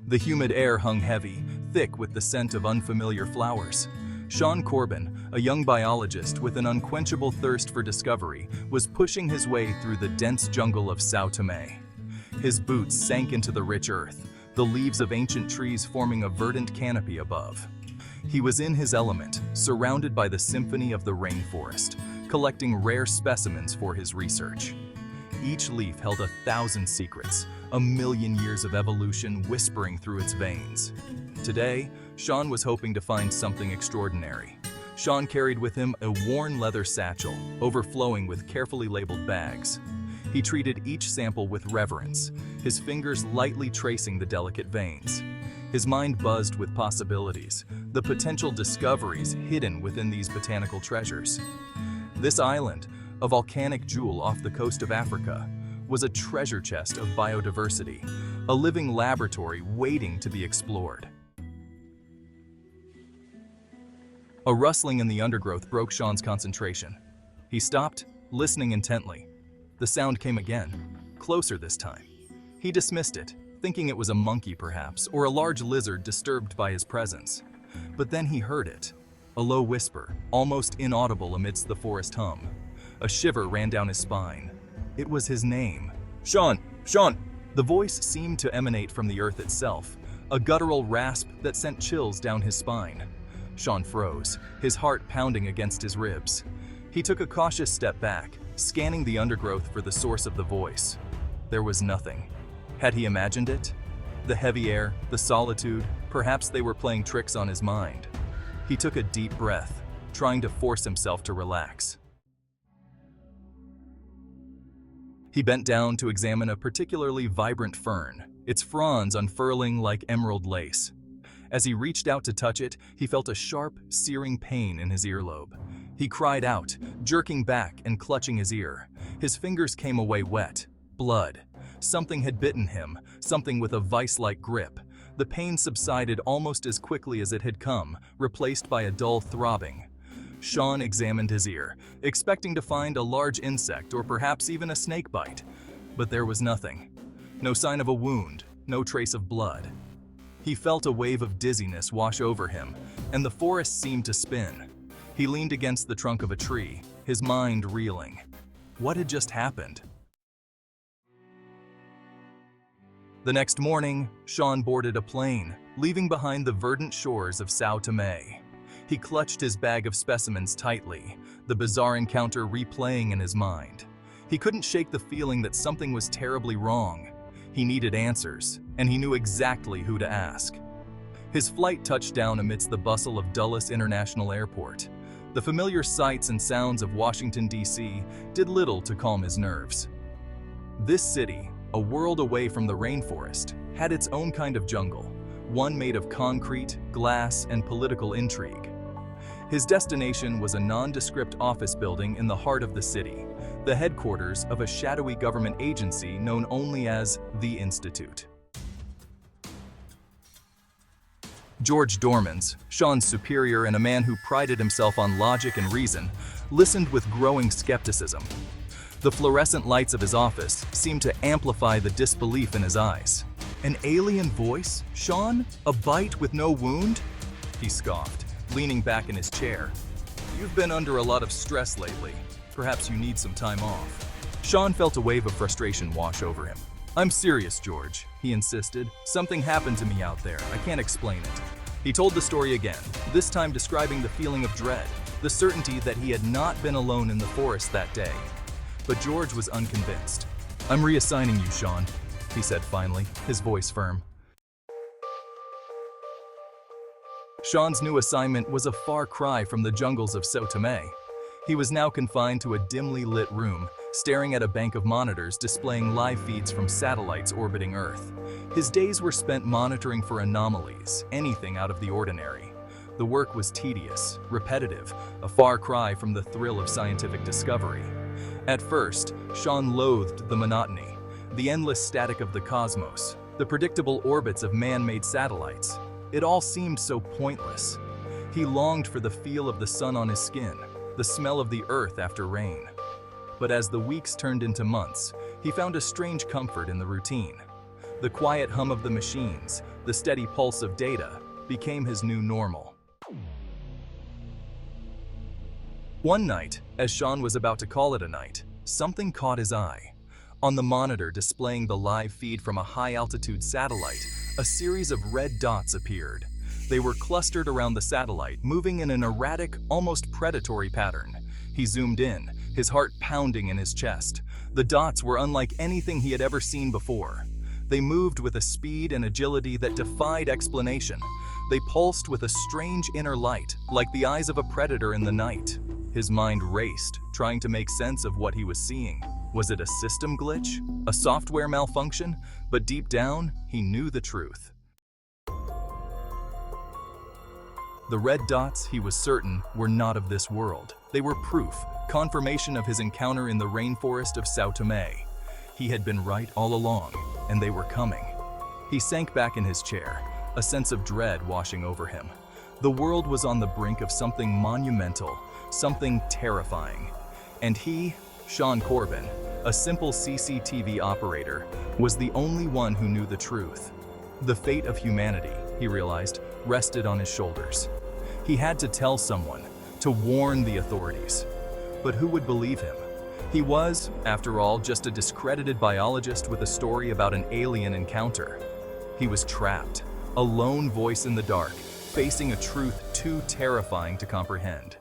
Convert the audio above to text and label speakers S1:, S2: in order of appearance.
S1: The humid air hung heavy, thick with the scent of unfamiliar flowers. Sean Corbin, a young biologist with an unquenchable thirst for discovery, was pushing his way through the dense jungle of São Tomé. His boots sank into the rich earth, the leaves of ancient trees forming a verdant canopy above. He was in his element, surrounded by the symphony of the rainforest, collecting rare specimens for his research. Each leaf held 1,000 secrets, 1,000,000 years of evolution whispering through its veins. Today, Sean was hoping to find something extraordinary. Sean carried with him a worn leather satchel, overflowing with carefully labeled bags. He treated each sample with reverence, his fingers lightly tracing the delicate veins. His mind buzzed with possibilities, the potential discoveries hidden within these botanical treasures. This island, a volcanic jewel off the coast of Africa, was a treasure chest of biodiversity, a living laboratory waiting to be explored. A rustling in the undergrowth broke Sean's concentration. He stopped, listening intently. The sound came again, closer this time. He dismissed it, thinking it was a monkey perhaps, or a large lizard disturbed by his presence. But then he heard it, a low whisper, almost inaudible amidst the forest hum. A shiver ran down his spine. It was his name. "Sean! Sean!" The voice seemed to emanate from the earth itself, a guttural rasp that sent chills down his spine. Sean froze, his heart pounding against his ribs. He took a cautious step back, scanning the undergrowth for the source of the voice. There was nothing. Had he imagined it? The heavy air, the solitude, perhaps they were playing tricks on his mind. He took a deep breath, trying to force himself to relax. He bent down to examine a particularly vibrant fern, its fronds unfurling like emerald lace. As he reached out to touch it, he felt a sharp, searing pain in his earlobe. He cried out, jerking back and clutching his ear. His fingers came away wet. Blood. Something had bitten him, something with a vice-like grip. The pain subsided almost as quickly as it had come, replaced by a dull throbbing. Sean examined his ear, expecting to find a large insect or perhaps even a snake bite. But there was nothing. No sign of a wound, no trace of blood. He felt a wave of dizziness wash over him, and the forest seemed to spin. He leaned against the trunk of a tree, his mind reeling. What had just happened? The next morning, Sean boarded a plane, leaving behind the verdant shores of São Tomé. He clutched his bag of specimens tightly, the bizarre encounter replaying in his mind. He couldn't shake the feeling that something was terribly wrong. He needed answers, and he knew exactly who to ask. His flight touched down amidst the bustle of Dulles International Airport. The familiar sights and sounds of Washington, D.C. did little to calm his nerves. This city, a world away from the rainforest, had its own kind of jungle, one made of concrete, glass, and political intrigue. His destination was a nondescript office building in the heart of the city, the headquarters of a shadowy government agency known only as the Institute. George Dormans, Sean's superior and a man who prided himself on logic and reason, listened with growing skepticism. The fluorescent lights of his office seemed to amplify the disbelief in his eyes. "An alien voice? Sean? A bite with no wound?" He scoffed, leaning back in his chair. "You've been under a lot of stress lately. Perhaps you need some time off." Sean felt a wave of frustration wash over him. "I'm serious, George," he insisted. "Something happened to me out there. I can't explain it." He told the story again, this time describing the feeling of dread, the certainty that he had not been alone in the forest that day. But George was unconvinced. "I'm reassigning you, Sean," he said finally, his voice firm. Sean's new assignment was a far cry from the jungles of São Tomé. He was now confined to a dimly lit room, staring at a bank of monitors displaying live feeds from satellites orbiting Earth. His days were spent monitoring for anomalies, anything out of the ordinary. The work was tedious, repetitive, a far cry from the thrill of scientific discovery. At first, Sean loathed the monotony, the endless static of the cosmos, the predictable orbits of man-made satellites. It all seemed so pointless. He longed for the feel of the sun on his skin, the smell of the earth after rain. But as the weeks turned into months, he found a strange comfort in the routine. The quiet hum of the machines, the steady pulse of data, became his new normal. One night, as Sean was about to call it a night, something caught his eye. On the monitor displaying the live feed from a high-altitude satellite, a series of red dots appeared. They were clustered around the satellite, moving in an erratic, almost predatory pattern. He zoomed in, his heart pounding in his chest. The dots were unlike anything he had ever seen before. They moved with a speed and agility that defied explanation. They pulsed with a strange inner light, like the eyes of a predator in the night. His mind raced, trying to make sense of what he was seeing. Was it a system glitch? A software malfunction? But deep down, he knew the truth. The red dots, he was certain, were not of this world. They were proof, confirmation of his encounter in the rainforest of São Tomé. He had been right all along, and they were coming. He sank back in his chair, a sense of dread washing over him. The world was on the brink of something monumental, something terrifying. And he, Sean Corbin, a simple CCTV operator, was the only one who knew the truth. The fate of humanity, he realized, rested on his shoulders. He had to tell someone, to warn the authorities. But who would believe him? He was, after all, just a discredited biologist with a story about an alien encounter. He was trapped, a lone voice in the dark, facing a truth too terrifying to comprehend.